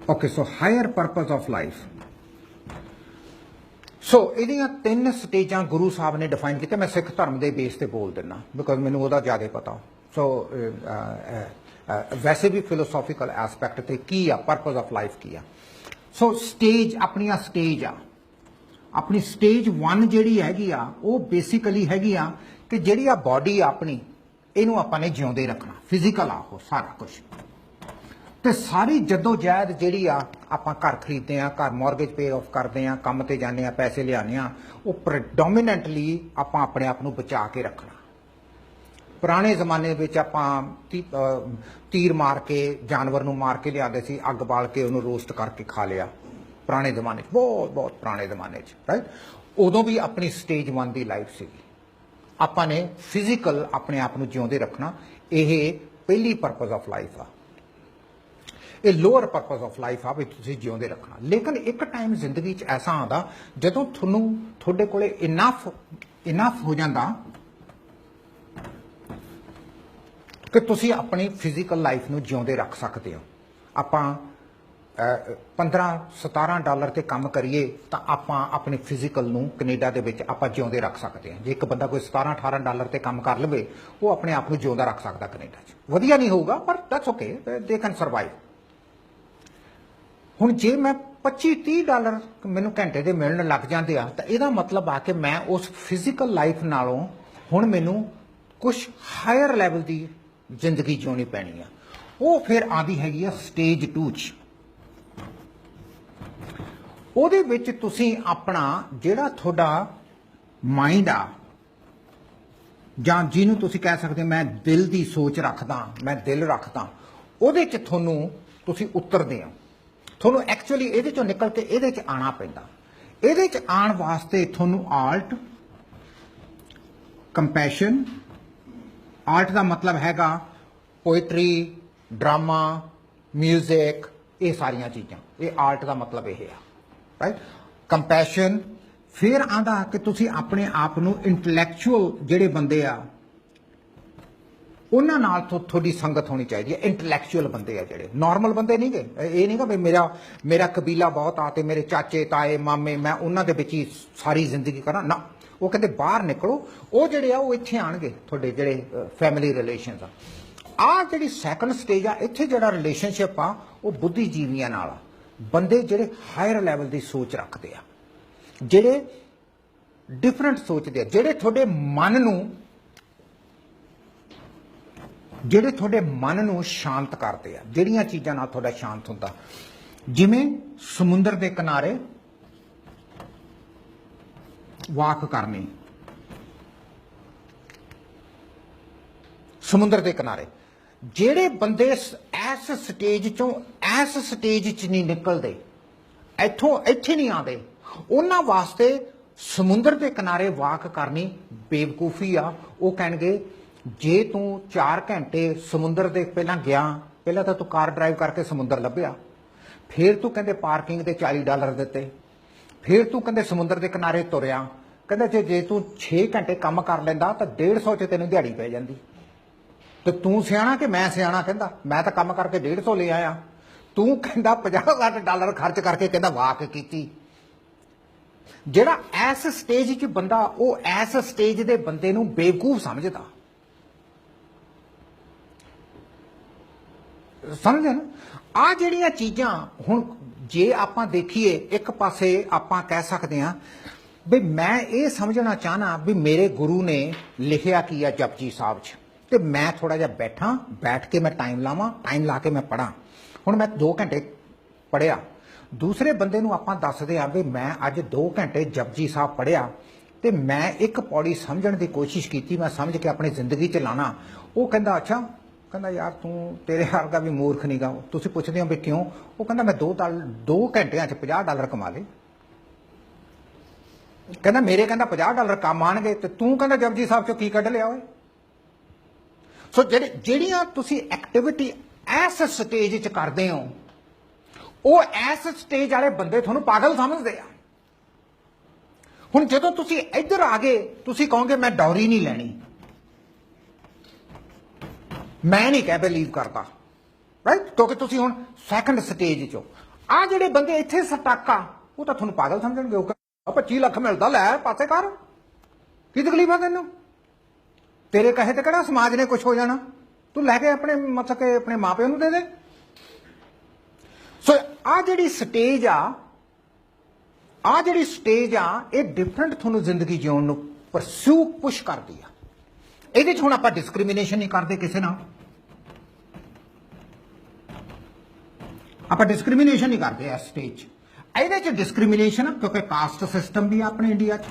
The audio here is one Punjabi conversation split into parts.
Okay so higher purpose of life. So ਇਹਦੀਆਂ ਤਿੰਨ ਸਟੇਜਾਂ ਗੁਰੂ ਸਾਹਿਬ ਨੇ ਡਿਫਾਈਨ ਕੀਤੇ। ਮੈਂ ਸਿੱਖ ਧਰਮ ਦੇ ਬੇਸ ਤੇ ਬੋਲ ਦਿੰਦਾ ਬਿਕੋਜ਼ ਮੈਨੂੰ ਉਹਦਾ ਜ਼ਿਆਦਾ ਪਤਾ। ਸੋ ਵੈਸੇ ਵੀ ਫਿਲੋਸੋਫੀਕਲ ਐਸਪੈਕਟ ਤੇ ਕੀ ਆ ਪਰਪਸ ਆਫ ਲਾਈਫ ਕੀ ਆ। ਸੋ ਸਟੇਜ ਆਪਣੀਆਂ ਸਟੇਜ ਆ। ਆਪਣੀ ਸਟੇਜ 1 ਜਿਹੜੀ ਹੈਗੀ ਆ ਉਹ ਬੇਸਿਕਲੀ ਹੈਗੀ ਆ ਕਿ ਜਿਹੜੀ ਆ ਬਾਡੀ ਆਪਣੀ ਇਹਨੂੰ ਆਪਾਂ ਨੇ ਜਿਉਂਦੇ ਰੱਖਣਾ। ਫਿਜ਼ੀਕਲ ਆ ਉਹ ਸਾਰਾ ਕੁਝ ਤੇ ਸਾਰੀ ਜਦੋਜਹਿਦ ਜਿਹੜੀ ਆ ਆਪਾਂ ਘਰ ਖਰੀਦਦੇ ਆ, ਘਰ ਮੌਰਗੇਜ ਪੇ ਆਫ ਕਰਦੇ ਆ, ਕੰਮ ਤੇ ਜਾਂਦੇ ਆ, ਪੈਸੇ ਲਿਆਉਂਦੇ ਆ, ਉਹ ਪ੍ਰੈਡੋਮੀਨੈਂਟਲੀ ਆਪਾਂ ਆਪਣੇ ਆਪ ਨੂੰ ਬਚਾ ਕੇ ਰੱਖਣਾ। ਪੁਰਾਣੇ ਜ਼ਮਾਨੇ ਵਿੱਚ ਆਪਾਂ ਤੀਰ ਮਾਰ ਕੇ ਜਾਨਵਰ ਨੂੰ ਮਾਰ ਕੇ ਲਿਆਉਂਦੇ ਸੀ, ਅੱਗ ਬਾਲ ਕੇ ਉਹਨੂੰ ਰੋਸਟ ਕਰਕੇ ਖਾ ਲਿਆ ਪੁਰਾਣੇ ਜ਼ਮਾਨੇ 'ਚ, ਬਹੁਤ ਪੁਰਾਣੇ ਜ਼ਮਾਨੇ 'ਚ, ਰਾਈਟ। ਉਦੋਂ ਵੀ ਆਪਣੀ ਸਟੇਜ 1 ਦੀ ਲਾਈਫ ਸੀਗੀ। ਆਪਾਂ ਨੇ ਫਿਜ਼ੀਕਲ ਆਪਣੇ ਆਪ ਨੂੰ ਜਿਉਂਦੇ ਰੱਖਣਾ। ਇਹ ਪਹਿਲੀ ਪਰਪਸ ਆਫ ਲਾਈਫ ਆ। ਇਹ ਲੋਅਰ ਪਰਪਸ ਆਫ ਲਾਈਫ ਆ ਵੀ ਤੁਸੀਂ ਜਿਉਂਦੇ ਰੱਖਣਾ। ਲੇਕਿਨ ਇੱਕ ਟਾਈਮ ਜ਼ਿੰਦਗੀ 'ਚ ਐਸਾ ਆਉਂਦਾ ਜਦੋਂ ਤੁਹਾਡੇ ਕੋਲੇ ਇਨਫ ਹੋ ਜਾਂਦਾ ਕਿ ਤੁਸੀਂ ਆਪਣੀ ਫਿਜ਼ੀਕਲ ਲਾਈਫ ਨੂੰ ਜਿਉਂਦੇ ਰੱਖ ਸਕਦੇ ਹੋ। ਆਪਾਂ $15-17 ਤੇ ਕੰਮ ਕਰੀਏ ਤਾਂ ਆਪਾਂ ਆਪਣੇ ਫਿਜ਼ੀਕਲ ਨੂੰ ਕੈਨੇਡਾ ਦੇ ਵਿੱਚ ਆਪਾਂ ਜਿਉਂਦੇ ਰੱਖ ਸਕਦੇ ਹਾਂ। ਜੇ ਇੱਕ ਬੰਦਾ ਕੋਈ $17-18 ਤੇ ਕੰਮ ਕਰ ਲਵੇ ਉਹ ਆਪਣੇ ਆਪ ਨੂੰ ਜਿਉਂਦਾ ਰੱਖ ਸਕਦਾ ਕੈਨੇਡਾ 'ਚ। ਵਧੀਆ ਨਹੀਂ ਹੋਊਗਾ ਪਰ that's okay, they can survive. ਹੁਣ ਜੇ ਮੈਂ $25-30 ਮੈਨੂੰ ਘੰਟੇ ਦੇ ਮਿਲਣ ਲੱਗ ਜਾਂਦੇ ਆ ਤਾਂ ਇਹਦਾ ਮਤਲਬ ਆ ਕਿ ਮੈਂ ਉਸ ਫਿਜ਼ੀਕਲ ਲਾਈਫ ਨਾਲੋਂ ਹੁਣ ਮੈਨੂੰ ਕੁਝ ਹਾਇਰ ਲੈਵਲ ਦੀ ਜ਼ਿੰਦਗੀ ਜਿਉਣੀ ਪੈਣੀ ਆ। ਉਹ ਫਿਰ ਆਉਂਦੀ ਹੈਗੀ ਆ ਸਟੇਜ 2 'ਚ। ਉਹਦੇ ਵਿੱਚ ਤੁਸੀਂ ਆਪਣਾ ਜਿਹੜਾ ਤੁਹਾਡਾ ਮਾਈਂਡ ਆ ਜਾਂ ਜਿਹਨੂੰ ਤੁਸੀਂ ਕਹਿ ਸਕਦੇ ਮੈਂ ਦਿਲ ਦੀ ਸੋਚ ਰੱਖਦਾ, ਮੈਂ ਦਿਲ ਰੱਖਦਾ, ਉਹਦੇ 'ਚ ਤੁਸੀਂ ਉਤਰਦੇ ਹੋ। ਤੁਹਾਨੂੰ ਐਕਚੁਅਲੀ ਇਹਦੇ 'ਚੋਂ ਨਿਕਲ ਕੇ ਇਹਦੇ 'ਚ ਆਉਣਾ ਪੈਂਦਾ। ਇਹਦੇ 'ਚ ਆਉਣ ਵਾਸਤੇ ਤੁਹਾਨੂੰ ਆਰਟ, ਕੰਪੈਸ਼ਨ, ਆਰਟ ਦਾ ਮਤਲਬ ਹੈਗਾ ਪੋਇਟਰੀ, ਡਰਾਮਾ, ਮਿਊਜ਼ਿਕ, ਇਹ ਸਾਰੀਆਂ ਚੀਜ਼ਾਂ, ਇਹ ਆਰਟ ਦਾ ਮਤਲਬ ਇਹ ਆ, ਰਾਈਟ। ਕੰਪੈਸ਼ਨ ਫਿਰ ਆਂਦਾ ਕਿ ਤੁਸੀਂ ਆਪਣੇ ਆਪ ਨੂੰ ਇੰਟੈਲੈਕਚੁਅਲ ਜਿਹੜੇ ਬੰਦੇ ਆ ਉਹਨਾਂ ਨਾਲ ਤੁਹਾਡੀ ਸੰਗਤ ਹੋਣੀ ਚਾਹੀਦੀ ਹੈ। ਇੰਟੈਲੈਕਚੁਅਲ ਬੰਦੇ ਆ ਜਿਹੜੇ, ਨਾਰਮਲ ਬੰਦੇ ਨਹੀਂ ਗੇ। ਇਹ ਨਹੀਂ ਗਾ ਵੀ ਮੇਰਾ ਕਬੀਲਾ ਬਹੁਤ ਆ ਤੇ ਮੇਰੇ ਚਾਚੇ ਤਾਏ ਮਾਮੇ ਮੈਂ ਉਹਨਾਂ ਦੇ ਵਿੱਚ ਹੀ ਸਾਰੀ ਜ਼ਿੰਦਗੀ ਕਰਾਂ ਨਾ। ਉਹ ਕਹਿੰਦੇ ਬਾਹਰ ਨਿਕਲੋ। ਉਹ ਜਿਹੜੇ ਆ ਉਹ ਇੱਥੇ ਆਣਗੇ ਤੁਹਾਡੇ ਜਿਹੜੇ ਫੈਮਿਲੀ ਰਿਲੇਸ਼ਨਸ ਆ। ਜਿਹੜੀ ਸੈਕੰਡ ਸਟੇਜ ਆ ਇੱਥੇ ਜਿਹੜਾ ਰਿਲੇਸ਼ਨਸ਼ਿਪ ਆ ਉਹ ਬੁੱਧੀਜੀਵੀਆਂ ਨਾਲ ਆ। ਬੰਦੇ ਜਿਹੜੇ ਹਾਇਰ ਲੈਵਲ ਦੀ ਸੋਚ ਰੱਖਦੇ ਆ, ਜਿਹੜੇ ਡਿਫਰੈਂਟ ਸੋਚਦੇ ਆ, ਜਿਹੜੇ ਤੁਹਾਡੇ ਮਨ ਨੂੰ ਸ਼ਾਂਤ ਕਰਦੇ ਆ, ਜਿਹੜੀਆਂ ਚੀਜ਼ਾਂ ਨਾਲ ਤੁਹਾਡਾ ਸ਼ਾਂਤ ਹੁੰਦਾ। ਜਿਵੇਂ ਸਮੁੰਦਰ ਦੇ ਕਿਨਾਰੇ ਵਾਕ ਕਰਨੀ, ਸਮੁੰਦਰ ਦੇ ਕਿਨਾਰੇ ਜਿਹੜੇ ਬੰਦੇ ਇਸ ਸਟੇਜ 'ਚ ਨਹੀਂ ਨਿਕਲਦੇ, ਇੱਥੇ ਨਹੀਂ ਆਉਂਦੇ, ਉਹਨਾਂ ਵਾਸਤੇ ਸਮੁੰਦਰ ਦੇ ਕਿਨਾਰੇ ਵਾਕ ਕਰਨੀ ਬੇਵਕੂਫੀ ਆ। ਉਹ ਕਹਿਣਗੇ ਜੇ ਤੂੰ 4 ਘੰਟੇ ਸਮੁੰਦਰ ਦੇ ਪਹਿਲਾਂ ਤਾਂ ਤੂੰ ਕਾਰ ਡਰਾਈਵ ਕਰਕੇ ਸਮੁੰਦਰ ਲੱਭਿਆ, ਫਿਰ ਤੂੰ ਕਹਿੰਦੇ ਪਾਰਕਿੰਗ ਦੇ $40 ਦਿੱਤੇ, ਫਿਰ ਤੂੰ ਕਹਿੰਦੇ ਸਮੁੰਦਰ ਦੇ ਕਿਨਾਰੇ ਤੁਰਿਆ, ਕਹਿੰਦੇ ਜੇ ਤੂੰ 6 ਘੰਟੇ ਕੰਮ ਕਰ ਲੈਂਦਾ ਤਾਂ 150 'ਚ ਤੈਨੂੰ ਦਿਹਾੜੀ ਪੈ ਜਾਂਦੀ। ਤੇ ਤੂੰ ਸਿਆਣਾ ਕਿ ਮੈਂ ਸਿਆਣਾ? ਕਹਿੰਦਾ ਮੈਂ ਤਾਂ ਕੰਮ ਕਰਕੇ 150 ਲੈ ਆਇਆ, ਤੂੰ ਕਹਿੰਦਾ $50-60 ਖਰਚ ਕਰਕੇ ਕਹਿੰਦਾ ਵਾਕ ਕੀਤੀ। ਜਿਹੜਾ ਇਸ ਸਟੇਜ 'ਚ ਬੰਦਾ, ਉਹ ਇਸ ਸਟੇਜ ਦੇ ਬੰਦੇ ਨੂੰ ਬੇਵਕੂਫ ਸਮਝਦਾ। ਸਮਝਦੇ ਨਾ? ਆ ਜਿਹੜੀਆਂ ਚੀਜ਼ਾਂ ਹੁਣ ਜੇ ਆਪਾਂ ਦੇਖੀਏ, ਇੱਕ ਪਾਸੇ ਆਪਾਂ ਕਹਿ ਸਕਦੇ ਹਾਂ ਵੀ ਮੈਂ ਇਹ ਸਮਝਣਾ ਚਾਹਨਾ ਵੀ ਮੇਰੇ ਗੁਰੂ ਨੇ ਲਿਖਿਆ ਕੀ ਆ ਜਪਜੀ ਸਾਹਿਬ 'ਚ, ਤੇ ਮੈਂ ਥੋੜਾ ਜਿਹਾ ਬੈਠ ਕੇ ਮੈਂ ਟਾਈਮ ਲਾ ਕੇ ਮੈਂ ਪੜਾਂ। ਹੁਣ ਮੈਂ 2 ਘੰਟੇ ਪੜਿਆ, ਦੂਸਰੇ ਬੰਦੇ ਨੂੰ ਆਪਾਂ ਦੱਸਦੇ ਆ ਵੀ ਮੈਂ ਅੱਜ 2 ਘੰਟੇ ਜਪਜੀ ਸਾਹਿਬ ਪੜਿਆ ਤੇ ਮੈਂ ਇੱਕ ਪੌੜੀ ਸਮਝਣ ਦੀ ਕੋਸ਼ਿਸ਼ ਕੀਤੀ, ਮੈਂ ਸਮਝ ਕੇ ਆਪਣੀ ਜ਼ਿੰਦਗੀ 'ਚ ਲਾਣਾ। ਉਹ ਕਹਿੰਦਾ ਅੱਛਾ, ਕਹਿੰਦਾ ਯਾਰ ਤੂੰ ਤੇਰੇ ਵਰਗਾ ਵੀ ਮੂਰਖ ਨਹੀਂ ਗਾ। ਤੁਸੀਂ ਪੁੱਛਦੇ ਹੋ ਵੀ ਕਿਉਂ? ਉਹ ਕਹਿੰਦਾ ਮੈਂ 2 ਘੰਟਿਆਂ 'ਚ $50 ਕਮਾ ਲਏ। ਕਹਿੰਦਾ ਮੇਰੇ $50 ਕੰਮ ਆਣਗੇ ਤੇ ਤੂੰ ਕਹਿੰਦਾ ਜਪਜੀ ਸਾਹਿਬ 'ਚੋਂ ਕੀ ਕੱਢ ਲਿਆ ਓਏ? ਸੋ ਜਿਹੜੀਆਂ ਤੁਸੀਂ ਐਕਟੀਵਿਟੀ ਇਸ ਸਟੇਜ 'ਚ ਕਰਦੇ ਹੋ, ਉਹ ਇਸ ਸਟੇਜ ਵਾਲੇ ਬੰਦੇ ਤੁਹਾਨੂੰ ਪਾਗਲ ਸਮਝਦੇ ਆ। ਹੁਣ ਜਦੋਂ ਤੁਸੀਂ ਇੱਧਰ ਆ ਗਏ, ਤੁਸੀਂ ਕਹੋਗੇ ਮੈਂ ਡੌਰੀ ਨਹੀਂ ਲੈਣੀ, ਮੈਂ ਨਹੀਂ ਕਹਿ ਬਿਲੀਵ ਕਰਦਾ, ਰਾਈਟ? ਕਿਉਂਕਿ ਤੁਸੀਂ ਹੁਣ ਸੈਕੰਡ ਸਟੇਜ 'ਚੋਂ ਆ ਜਿਹੜੇ ਬੰਦੇ ਇੱਥੇ ਸਟਕ ਆ ਉਹ ਤਾਂ ਤੁਹਾਨੂੰ ਪਾਗਲ ਸਮਝਣਗੇ। ਉਹ 25 ਲੱਖ ਮਿਲਦਾ, ਲੈ ਪਾਸੇ ਕਰ, ਕੀ ਤਕਲੀਫ ਆ ਤੈਨੂੰ? ਤੇਰੇ ਕਹੇ ਤੇ ਕਿਹੜਾ ਸਮਾਜ ਨੇ ਕੁਝ ਹੋ ਜਾਣਾ, ਤੂੰ ਲੈ ਕੇ ਆਪਣੇ ਮਤਲਬ ਕਿ ਆਪਣੇ ਮਾਪਿਆਂ ਨੂੰ ਦੇ ਦੇ। ਸੋ ਆ ਜਿਹੜੀ ਸਟੇਜ ਆ ਇਹ ਡਿਫਰੈਂਟ ਤੁਹਾਨੂੰ ਜ਼ਿੰਦਗੀ ਜਿਉਣ ਨੂੰ ਪਰਸੂ ਪੁਸ਼ ਕਰਦੀ ਆ। ਇਹਦੇ 'ਚ ਹੁਣ ਆਪਾਂ ਡਿਸਕ੍ਰਿਮੀਨੇਸ਼ਨ ਨਹੀਂ ਕਰਦੇ ਕਿਸੇ ਨਾਲ, ਆਪਾਂ ਡਿਸਕ੍ਰਿਮੀਨੇਸ਼ਨ ਨਹੀਂ ਕਰਦੇ ਇਸ ਸਟੇਜ 'ਚ। ਇਹਦੇ 'ਚ ਡਿਸਕ੍ਰਿਮੀਨੇਸ਼ਨ ਕਿਉਂਕਿ ਕਾਸਟ ਸਿਸਟਮ ਵੀ ਆ ਆਪਣੇ ਇੰਡੀਆ 'ਚ।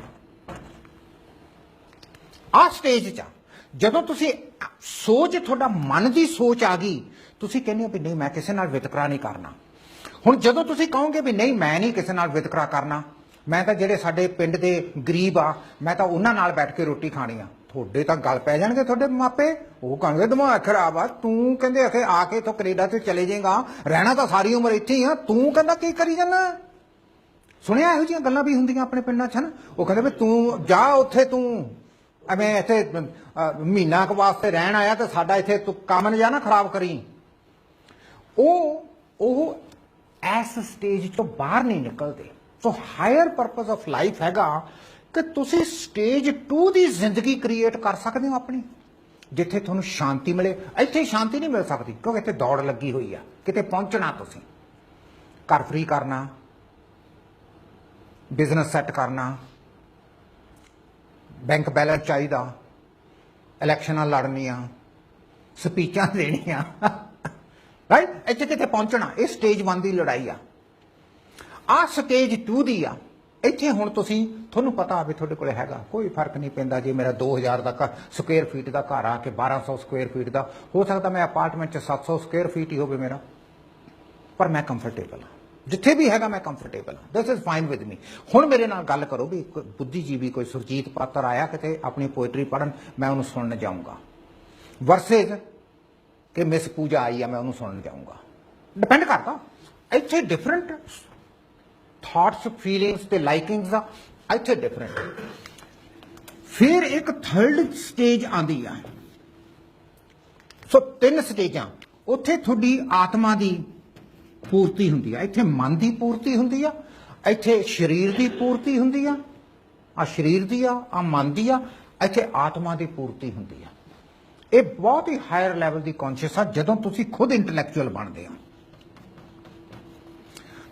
ਆ ਸਟੇਜ 'ਚ ਜਦੋਂ ਤੁਸੀਂ ਸੋਚ, ਤੁਹਾਡਾ ਮਨ ਦੀ ਸੋਚ ਆ ਗਈ, ਤੁਸੀਂ ਕਹਿੰਦੇ ਹੋ ਵੀ ਨਹੀਂ ਮੈਂ ਕਿਸੇ ਨਾਲ ਵਿਤਕਰਾ ਨਹੀਂ ਕਰਨਾ। ਹੁਣ ਜਦੋਂ ਤੁਸੀਂ ਕਹੋਗੇ ਵੀ ਨਹੀਂ ਮੈਂ ਨਹੀਂ ਕਿਸੇ ਨਾਲ ਵਿਤਕਰਾ ਕਰਨਾ, ਮੈਂ ਤਾਂ ਜਿਹੜੇ ਸਾਡੇ ਪਿੰਡ ਦੇ ਗਰੀਬ ਆ ਮੈਂ ਤਾਂ ਉਹਨਾਂ ਨਾਲ ਬੈਠ ਕੇ ਰੋਟੀ ਖਾਣੀ ਆ, ਤੁਹਾਡੇ ਤਾਂ ਗੱਲ ਪੈ ਜਾਣਗੇ ਤੁਹਾਡੇ ਮਾਪੇ। ਉਹ ਕਹਣਗੇ ਦਿਮਾਗ ਖਰਾਬ ਆ, ਤੂੰ ਕਹਿੰਦੇ ਅਖੇ ਆ ਕੇ ਇੱਥੋਂ ਕੈਨੇਡਾ ਤੇ ਚਲੇ ਜਾਏਗਾ, ਰਹਿਣਾ ਤਾਂ ਸਾਰੀ ਉਮਰ ਇੱਥੇ ਹੀ ਆ, ਤੂੰ ਕਹਿੰਦਾ ਕੀ ਕਰੀ ਜਾਂਦਾ। ਸੁਣਿਆ ਇਹੋ ਜਿਹੀਆਂ ਗੱਲਾਂ ਵੀ ਹੁੰਦੀਆਂ ਆਪਣੇ ਪਿੰਡਾਂ 'ਚ ਹਨ। ਉਹ ਕਹਿੰਦੇ ਵੀ ਤੂੰ ਜਾ ਉੱਥੇ, ਤੂੰ ਐਵੇਂ ਇੱਥੇ ਮਹੀਨਾ ਕੁ ਵਾਸਤੇ ਰਹਿਣ ਆਇਆ ਤੇ ਸਾਡਾ ਇੱਥੇ ਤੂੰ ਕੰਮ ਨਾ ਜਾ ਨਾ ਖਰਾਬ ਕਰੀ। ਉਹ ਇਸ ਸਟੇਜ ਤੋਂ ਬਾਹਰ ਨਹੀਂ ਨਿਕਲਦੇ। ਸੋ ਹਾਇਰ ਪਰਪਸ ਆਫ ਲਾਈਫ ਹੈਗਾ ਕਿ ਤੁਸੀਂ ਸਟੇਜ 2 ਦੀ ਜ਼ਿੰਦਗੀ ਕ੍ਰੀਏਟ ਕਰ ਸਕਦੇ ਹੋ ਆਪਣੀ, ਜਿੱਥੇ ਤੁਹਾਨੂੰ ਸ਼ਾਂਤੀ ਮਿਲੇ। ਇੱਥੇ ਸ਼ਾਂਤੀ ਨਹੀਂ ਮਿਲ ਸਕਦੀ ਕਿਉਂਕਿ ਇੱਥੇ ਦੌੜ ਲੱਗੀ ਹੋਈ ਆ, ਕਿਤੇ ਪਹੁੰਚਣਾ, ਤੁਸੀਂ ਘਰ ਫ੍ਰੀ ਕਰਨਾ, ਬਿਜ਼ਨਸ ਸੈੱਟ ਕਰਨਾ, ਬੈਂਕ ਬੈਲੈਂਸ ਚਾਹੀਦਾ, ਇਲੈਕਸ਼ਨਾਂ ਲੜਨੀਆਂ, ਸਪੀਚਾਂ ਦੇਣੀਆਂ, ਰਾਈਟ। ਇੱਥੇ ਕਿਤੇ ਪਹੁੰਚਣਾ, ਇਹ ਸਟੇਜ 1 ਦੀ ਲੜਾਈ ਆ ਸਟੇਜ 2 ਦੀ ਆ। ਇੱਥੇ ਹੁਣ ਤੁਹਾਨੂੰ ਪਤਾ ਹੋਵੇ ਤੁਹਾਡੇ ਕੋਲ ਹੈਗਾ, ਕੋਈ ਫਰਕ ਨਹੀਂ ਪੈਂਦਾ ਜੇ ਮੇਰਾ 2000 ਦਾ ਸਕੁਅਰ ਫੀਟ ਦਾ ਘਰ ਆ ਕੇ 1200 ਸਕੁਅਰ ਫੀਟ ਦਾ ਹੋ ਸਕਦਾ, ਮੈਂ ਅਪਾਰਟਮੈਂਟ 'ਚ 700 ਸਕੁਅਰ ਫੀਟ ਹੀ ਹੋਵੇ ਮੇਰਾ, ਪਰ ਮੈਂ ਕੰਫਰਟੇਬਲ ਹਾਂ, ਜਿੱਥੇ ਵੀ ਹੈਗਾ ਮੈਂ ਕੰਫਰਟੇਬਲ ਹਾਂ। This is fine with me. ਹੁਣ ਮੇਰੇ ਨਾਲ ਗੱਲ ਕਰੋ ਵੀ ਇੱਕ ਬੁੱਧੀਜੀਵੀ ਕੋਈ ਸੁਰਜੀਤ ਪਾਤਰ ਆਇਆ ਕਿਤੇ ਆਪਣੀ ਪੋਇਟਰੀ ਪੜ੍ਹਨ, ਮੈਂ ਉਹਨੂੰ ਸੁਣਨ ਜਾਊਂਗਾ, ਵਰਸੇਜ਼ ਕਿ ਮਿਸ ਪੂਜਾ ਆਈ ਆ ਮੈਂ ਉਹਨੂੰ ਸੁਣਨ ਜਾਊਂਗਾ। ਡਿਪੈਂਡ ਕਰਦਾ, ਇੱਥੇ ਡਿਫਰੈਂਟ ਥਾਟਸ, ਫੀਲਿੰਗਸ ਤੇ ਲਾਈਕਿੰਗਸ ਆ, ਇੱਥੇ ਡਿਫਰੈਂਟ। ਫਿਰ ਇੱਕ ਥਰਡ ਸਟੇਜ ਆਉਂਦੀ ਆ। ਸੋ 3 ਸਟੇਜਾਂ, ਉੱਥੇ ਤੁਹਾਡੀ ਆਤਮਾ ਦੀ ਪੂਰਤੀ ਹੁੰਦੀ ਆ, ਇੱਥੇ ਮਨ ਦੀ ਪੂਰਤੀ ਹੁੰਦੀ ਆ, ਇੱਥੇ ਸਰੀਰ ਦੀ ਪੂਰਤੀ ਹੁੰਦੀ ਆ, ਆ ਸਰੀਰ ਦੀ ਆ ਮਨ ਦੀ ਆ, ਇੱਥੇ ਆਤਮਾ ਦੀ ਪੂਰਤੀ ਹੁੰਦੀ ਆ। ਇਹ ਬਹੁਤ ਹੀ ਹਾਇਰ ਲੈਵਲ ਦੀ ਕੌਨਸ਼ੀਅਸ ਆ ਜਦੋਂ ਤੁਸੀਂ ਖੁਦ ਇੰਟੈਲੈਕਚੁਅਲ ਬਣਦੇ ਆ,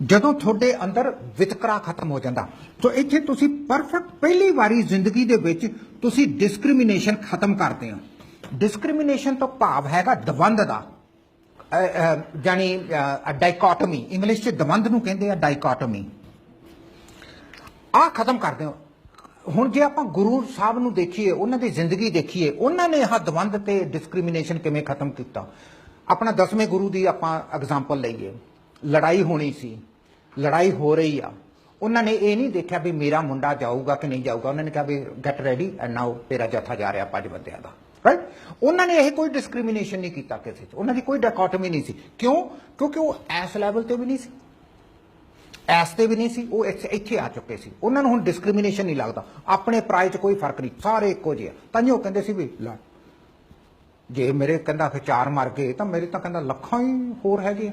ਜਦੋਂ ਤੁਹਾਡੇ ਅੰਦਰ ਵਿਤਕਰਾ ਖਤਮ ਹੋ ਜਾਂਦਾ। ਸੋ ਇੱਥੇ ਤੁਸੀਂ ਪਰਫੈਕਟ ਪਹਿਲੀ ਵਾਰੀ ਜ਼ਿੰਦਗੀ ਦੇ ਵਿੱਚ ਤੁਸੀਂ ਡਿਸਕ੍ਰਿਮੀਨੇਸ਼ਨ ਖਤਮ ਕਰਦੇ ਹੋ। ਡਿਸਕ੍ਰਿਮੀਨੇਸ਼ਨ ਤੋਂ ਭਾਵ ਹੈਗਾ ਦਵੰਦ ਦਾ, ਜਾਨੀ ਡਾਈਕੋਟਮੀ, ਇੰਗਲਿਸ਼ 'ਚ ਦਵੰਦ ਨੂੰ ਕਹਿੰਦੇ ਆ ਡਾਈਕੋਟਮੀ, ਆ ਖਤਮ ਕਰਦੇ ਹੋ। ਹੁਣ ਜੇ ਆਪਾਂ ਗੁਰੂ ਸਾਹਿਬ ਨੂੰ ਦੇਖੀਏ, ਉਹਨਾਂ ਦੀ ਜ਼ਿੰਦਗੀ ਦੇਖੀਏ, ਉਹਨਾਂ ਨੇ ਆਹ ਦਵੰਦ ਤੇ ਡਿਸਕ੍ਰਿਮੀਨੇਸ਼ਨ ਕਿਵੇਂ ਖਤਮ ਕੀਤਾ। ਆਪਣਾ 10ਵੇਂ ਗੁਰੂ ਦੀ ਆਪਾਂ ਐਗਜ਼ਾਮਪਲ ਲਈਏ, ਲੜਾਈ ਹੋਣੀ ਸੀ, ਲੜਾਈ ਹੋ ਰਹੀ ਆ, ਉਹਨਾਂ ਨੇ ਇਹ ਨਹੀਂ ਦੇਖਿਆ ਵੀ ਮੇਰਾ ਮੁੰਡਾ ਜਾਊਗਾ ਕਿ ਨਹੀਂ ਜਾਊਗਾ, ਉਹਨਾਂ ਨੇ ਕਿਹਾ ਵੀ ਗੈਟ ਰੈਡੀ ਐਂਡ ਨਾਓ ਤੇਰਾ ਜੱਥਾ ਜਾ ਰਿਹਾ 5 ਬੰਦਿਆਂ ਦਾ, ਰਾਈਟ। ਉਹਨਾਂ ਨੇ ਇਹ ਕੋਈ ਡਿਸਕ੍ਰਿਮੀਨੇਸ਼ਨ ਨਹੀਂ ਕੀਤਾ ਕਿਸੇ 'ਚ, ਉਹਨਾਂ ਦੀ ਕੋਈ ਡਾਇਕੋਟਮੀ ਨਹੀਂ ਸੀ। ਕਿਉਂ? ਕਿਉਂਕਿ ਉਹ ਇਸ ਲੈਵਲ ਤੇ ਵੀ ਨਹੀਂ ਸੀ, ਐਸ ਤੇ ਵੀ ਨਹੀਂ ਸੀ, ਉਹ ਇੱਥੇ ਆ ਚੁੱਕੇ ਸੀ। ਉਹਨਾਂ ਨੂੰ ਹੁਣ ਡਿਸਕ੍ਰਿਮੀਨੇਸ਼ਨ ਨਹੀਂ ਲੱਗਦਾ, ਆਪਣੇ ਪਰਾਏ 'ਚ ਕੋਈ ਫਰਕ ਨਹੀਂ, ਸਾਰੇ ਇੱਕੋ ਜਿਹੇ। ਤਾਂ ਉਹ ਕਹਿੰਦੇ ਸੀ ਵੀ ਲੈ ਜੇ ਮੇਰੇ ਕਹਿੰਦਾ ਫਿਰ 4 ਮਰ ਗਏ ਤਾਂ ਮੇਰੇ ਤਾਂ ਕਹਿੰਦਾ ਲੱਖਾਂ ਹੀ ਹੋਰ ਹੈਗੇ ਆ।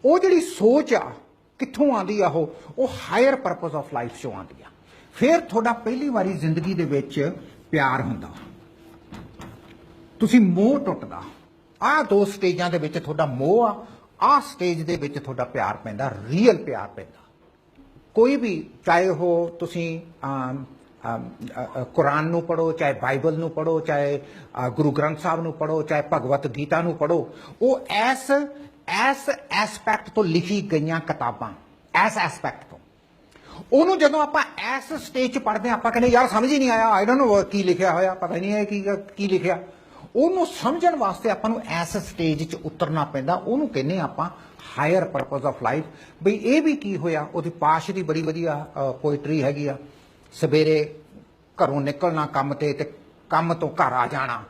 ਉਹ ਜਿਹੜੀ ਸੋਚ ਆ ਕਿੱਥੋਂ ਆਉਂਦੀ ਆ? ਉਹ ਹਾਇਰ ਪਰਪਸ ਆਫ ਲਾਈਫ 'ਚੋਂ ਆਉਂਦੀ ਆ। ਫਿਰ ਤੁਹਾਡਾ ਪਹਿਲੀ ਵਾਰੀ ਜ਼ਿੰਦਗੀ ਦੇ ਵਿੱਚ ਪਿਆਰ ਹੁੰਦਾ, ਤੁਸੀਂ ਮੋਹ ਟੁੱਟਦਾ। ਆਹ 2 ਸਟੇਜਾਂ ਦੇ ਵਿੱਚ ਤੁਹਾਡਾ ਮੋਹ ਆ, ਆਹ ਸਟੇਜ ਦੇ ਵਿੱਚ ਤੁਹਾਡਾ ਪਿਆਰ ਪੈਂਦਾ, ਰੀਅਲ ਪਿਆਰ ਪੈਂਦਾ। ਕੋਈ ਵੀ, ਚਾਹੇ ਉਹ ਤੁਸੀਂ ਕੁਰਾਨ ਨੂੰ ਪੜ੍ਹੋ, ਚਾਹੇ ਬਾਈਬਲ ਨੂੰ ਪੜ੍ਹੋ, ਚਾਹੇ ਗੁਰੂ ਗ੍ਰੰਥ ਸਾਹਿਬ ਨੂੰ ਪੜ੍ਹੋ, ਚਾਹੇ ਭਗਵਤ ਗੀਤਾ ਨੂੰ ਪੜ੍ਹੋ, ਉਹ ਐਸ ਐਸਪੈਕਟ ਤੋਂ ਲਿਖੀ ਗਈਆਂ ਕਿਤਾਬਾਂ, ਐਸ ਐਸਪੈਕਟ ਤੋਂ। ਉਹਨੂੰ ਜਦੋਂ ਆਪਾਂ ਐਸ ਸਟੇਜ 'ਚ ਪੜ੍ਹਦੇ ਹਾਂ, ਆਪਾਂ ਕਹਿੰਦੇ ਯਾਰ ਸਮਝ ਹੀ ਨਹੀਂ ਆਇਆ, ਆਈ ਡੋਂਟ ਨੋ ਕੀ ਲਿਖਿਆ ਹੋਇਆ, ਪਤਾ ਹੀ ਨਹੀਂ ਹੈ ਕੀ ਲਿਖਿਆ। ਉਹਨੂੰ ਸਮਝਣ ਵਾਸਤੇ ਆਪਾਂ ਨੂੰ ਐਸ ਸਟੇਜ 'ਚ ਉਤਰਨਾ ਪੈਂਦਾ। ਉਹਨੂੰ ਕਹਿੰਦੇ ਆਪਾਂ ਹਾਇਰ ਪਰਪਸ ਆਫ ਲਾਈਫ। ਬਈ ਇਹ ਵੀ ਕੀ ਹੋਇਆ, ਉਹਦੀ ਪਾਸ਼ ਦੀ ਬੜੀ ਵਧੀਆ ਪੋਇਟਰੀ ਹੈਗੀ ਆ, ਸਵੇਰੇ ਘਰੋਂ ਨਿਕਲਣਾ ਕੰਮ ਤੇ ਕੰਮ ਤੋਂ ਘਰ ਆ ਜਾਣਾ,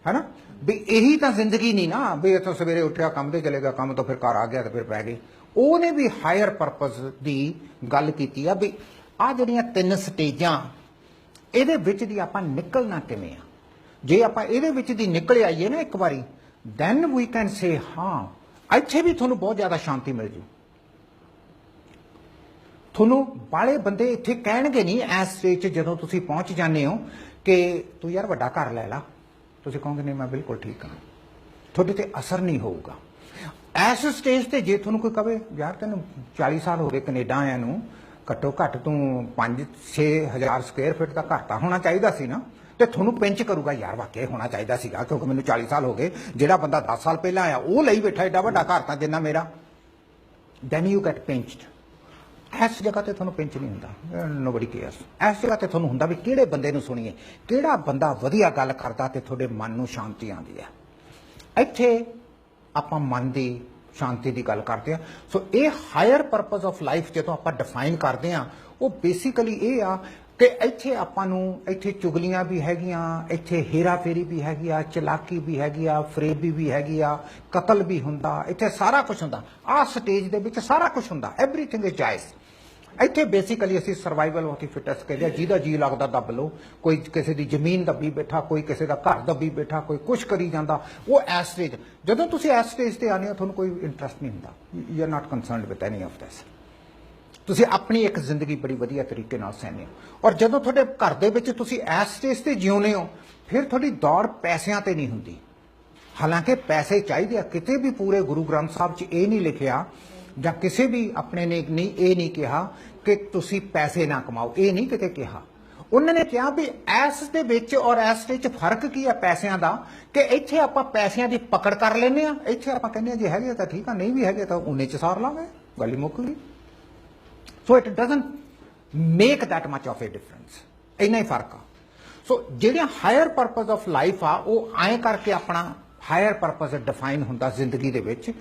ਹੈ ਨਾ। ਵੀ ਇਹੀ ਤਾਂ ਜ਼ਿੰਦਗੀ ਨਹੀਂ ਨਾ, ਵੀ ਇੱਥੋਂ ਸਵੇਰੇ ਉੱਠਿਆ ਕੰਮ ਤੇ ਚਲੇ ਗਿਆ, ਕੰਮ ਤੋਂ ਫਿਰ ਘਰ ਆ ਗਿਆ ਤੇ ਫਿਰ ਪੈ ਗਏ। ਉਹਨੇ ਵੀ ਹਾਇਰ ਪਰਪਸ ਦੀ ਗੱਲ ਕੀਤੀ ਆ ਵੀ ਆਹ ਜਿਹੜੀਆਂ 3 ਸਟੇਜਾਂ, ਇਹਦੇ ਵਿੱਚ ਦੀ ਆਪਾਂ ਨਿਕਲਣਾ ਕਿਵੇਂ ਆ। ਜੇ ਆਪਾਂ ਇਹਦੇ ਵਿੱਚ ਦੀ ਨਿਕਲ ਆਈਏ ਨਾ ਇੱਕ ਵਾਰੀ, ਦੈਨ ਵੀ ਕੈਨ ਸੇ ਹਾਂ ਇੱਥੇ ਵੀ ਤੁਹਾਨੂੰ ਬਹੁਤ ਜ਼ਿਆਦਾ ਸ਼ਾਂਤੀ ਮਿਲ ਜੂ, ਤੁਹਾਨੂੰ ਬਾਲੇ ਬੰਦੇ ਇੱਥੇ ਕਹਿਣਗੇ ਨਹੀਂ ਐਸ ਸਟੇਜ 'ਚ ਜਦੋਂ ਤੁਸੀਂ ਪਹੁੰਚ ਜਾਂਦੇ ਹੋ ਕਿ ਤੂੰ ਯਾਰ ਵੱਡਾ ਘਰ ਲੈ ਲਾ, ਤੁਸੀਂ ਕਹੋਗੇ ਨਹੀਂ ਮੈਂ ਬਿਲਕੁਲ ਠੀਕ ਹਾਂ, ਤੁਹਾਡੇ ਤੇ ਅਸਰ ਨਹੀਂ ਹੋਊਗਾ। ਐਸ ਸਟੇਜ ਤੇ ਜੇ ਤੁਹਾਨੂੰ ਕੋਈ ਕਵੇ ਯਾਰ ਤੈਨੂੰ 40 ਸਾਲ ਹੋ ਗਏ ਕੈਨੇਡਾ ਆਇਆ ਨੂੰ, ਘੱਟੋ ਘੱਟ ਤੂੰ 5-6 ਹਜ਼ਾਰ ਸਕੁਅਰ ਫੀਟ ਦਾ ਘਰ ਤਾਂ ਹੋਣਾ ਚਾਹੀਦਾ ਸੀ ਨਾ, ਤੇ ਤੁਹਾਨੂੰ ਪਿੰਚ ਕਰੂਗਾ ਯਾਰ ਵਾਕਿਆ ਹੋਣਾ ਚਾਹੀਦਾ ਸੀਗਾ, ਕਿਉਂਕਿ ਮੈਨੂੰ 40 ਸਾਲ ਹੋ ਗਏ, ਜਿਹੜਾ ਬੰਦਾ 10 ਸਾਲ ਪਹਿਲਾਂ ਆਇਆ ਉਹ ਲਈ ਬੈਠਾ ਏਡਾ ਵੱਡਾ ਘਰ ਤਾਂ ਜਿੰਨਾ ਮੇਰਾ। Then you get pinched. ਇਸ ਜਗ੍ਹਾ ਤੇ ਤੁਹਾਨੂੰ ਪਿੰਚ ਨਹੀਂ ਹੁੰਦਾ, ਨੋਬਡੀ ਕੇਅਰਸ। ਇਸ ਜਗ੍ਹਾ ਤੇ ਤੁਹਾਨੂੰ ਹੁੰਦਾ ਵੀ ਕਿਹੜੇ ਬੰਦੇ ਨੂੰ ਸੁਣੀਏ, ਕਿਹੜਾ ਬੰਦਾ ਵਧੀਆ ਗੱਲ ਕਰਦਾ ਤੇ ਤੁਹਾਡੇ ਮਨ ਨੂੰ ਸ਼ਾਂਤੀ ਆਉਂਦੀ ਹੈ। ਇੱਥੇ ਆਪਾਂ ਮਨ ਦੀ ਸ਼ਾਂਤੀ ਦੀ ਗੱਲ ਕਰਦੇ ਆ। ਸੋ ਇਹ ਹਾਇਰ ਪਰਪਸ ਆਫ ਲਾਈਫ ਜਦੋਂ ਆਪਾਂ ਡਿਫਾਈਨ ਕਰਦੇ ਆ, ਉਹ ਬੇਸਿਕਲੀ ਇਹ ਆ ਕਿ ਇੱਥੇ ਆਪਾਂ ਨੂੰ ਇੱਥੇ ਚੁਗਲੀਆਂ ਵੀ ਹੈਗੀਆਂ, ਇੱਥੇ ਹੇਰਾਫੇਰੀ ਵੀ ਹੈਗੀ ਆ, ਚਲਾਕੀ ਵੀ ਹੈਗੀ ਆ, ਫਰੇਬੀ ਵੀ ਹੈਗੀ ਆ, ਕਤਲ ਵੀ ਹੁੰਦਾ, ਇੱਥੇ ਸਾਰਾ ਕੁਝ ਹੁੰਦਾ। ਆਹ ਸਟੇਜ ਦੇ ਵਿੱਚ ਸਾਰਾ ਕੁਝ ਹੁੰਦਾ, ਐਵਰੀਥਿੰਗ ਇਜ਼ ਜਾਇਜ਼। ਇੱਥੇ ਬੇਸਿਕਲੀ ਅਸੀਂ ਸਰਵਾਈਵਲ ਆਫ ਦੀ ਫਿਟੈਸਟ ਕਹਿੰਦੇ ਆ, ਜਿਹਦਾ ਜੀ ਲੱਗਦਾ ਦੱਬ ਲਓ। ਕੋਈ ਕਿਸੇ ਦੀ ਜ਼ਮੀਨ ਦੱਬੀ ਬੈਠਾ, ਕੋਈ ਕਿਸੇ ਦਾ ਘਰ ਦੱਬੀ ਬੈਠਾ, ਕੋਈ ਕੁਛ ਕਰੀ ਜਾਂਦਾ। ਉਹ ਐਸ ਸਟੇਜ, ਜਦੋਂ ਤੁਸੀਂ ਐਸ ਸਟੇਜ ਤੇ ਆਉਂਦੇ ਹੋ ਤੁਹਾਨੂੰ ਕੋਈ ਇੰਟਰਸਟ ਨਹੀਂ ਹੁੰਦਾ, you are not concerned with any of this. ਤੁਸੀਂ ਆਪਣੀ ਇੱਕ ਜ਼ਿੰਦਗੀ ਬੜੀ ਵਧੀਆ ਤਰੀਕੇ ਨਾਲ ਸਹਿੰਦੇ ਹੋ। ਔਰ ਜਦੋਂ ਤੁਹਾਡੇ ਘਰ ਦੇ ਵਿੱਚ ਤੁਸੀਂ ਐਸ ਸਟੇਜ ਤੇ ਜਿਉਂਦੇ ਹੋ, ਫਿਰ ਤੁਹਾਡੀ ਦੌੜ ਪੈਸਿਆਂ ਤੇ ਨਹੀਂ ਹੁੰਦੀ। ਹਾਲਾਂਕਿ ਪੈਸੇ ਚਾਹੀਦੇ ਆ, ਕਿਤੇ ਵੀ ਪੂਰੇ ਗੁਰੂ ਗ੍ਰੰਥ ਸਾਹਿਬ 'ਚ ਇਹ ਨਹੀਂ ਲਿਖਿਆ ਜਾਂ ਕਿਸੇ ਵੀ ਆਪਣੇ ਨੇ ਨਹੀਂ ਇਹ ਨਹੀਂ ਕਿਹਾ ਕਿ ਤੁਸੀਂ ਪੈਸੇ ਨਾ ਕਮਾਓ, ਇਹ ਨਹੀਂ ਕਿਤੇ ਕਿਹਾ। ਉਹਨਾਂ ਨੇ ਕਿਹਾ ਵੀ ਐਸ ਦੇ ਵਿੱਚ ਔਰ ਐਸ ਦੇ ਵਿੱਚ ਫਰਕ ਕੀ ਆ ਪੈਸਿਆਂ ਦਾ, ਕਿ ਇੱਥੇ ਆਪਾਂ ਪੈਸਿਆਂ ਦੀ ਪਕੜ ਕਰ ਲੈਂਦੇ ਆ, ਇੱਥੇ ਆਪਾਂ ਕਹਿੰਦੇ ਆ ਜੇ ਹੈਗੇ ਤਾਂ ਠੀਕ ਆ, ਨਹੀਂ ਵੀ ਹੈਗੇ ਤਾਂ ਉਹਨੇ 'ਚ ਸਾਰ ਲਾਂਗੇ, ਗੱਲ ਹੀ ਮੁੱਕ ਗਈ। So it doesn't make that much of A difference, ਇੰਨਾ ਹੀ ਫਰਕ ਆ। ਸੋ ਜਿਹੜਾ ਹਾਇਰ ਪਰਪਸ ਆਫ ਲਾਈਫ ਆ, ਉਹ ਐਂ ਕਰਕੇ ਆਪਣਾ ਹਾਇਰ ਪਰਪਸ ਡਿਫਾਈਨ ਹੁੰਦਾ ਜ਼ਿੰਦਗੀ ਦੇ ਵਿੱਚ।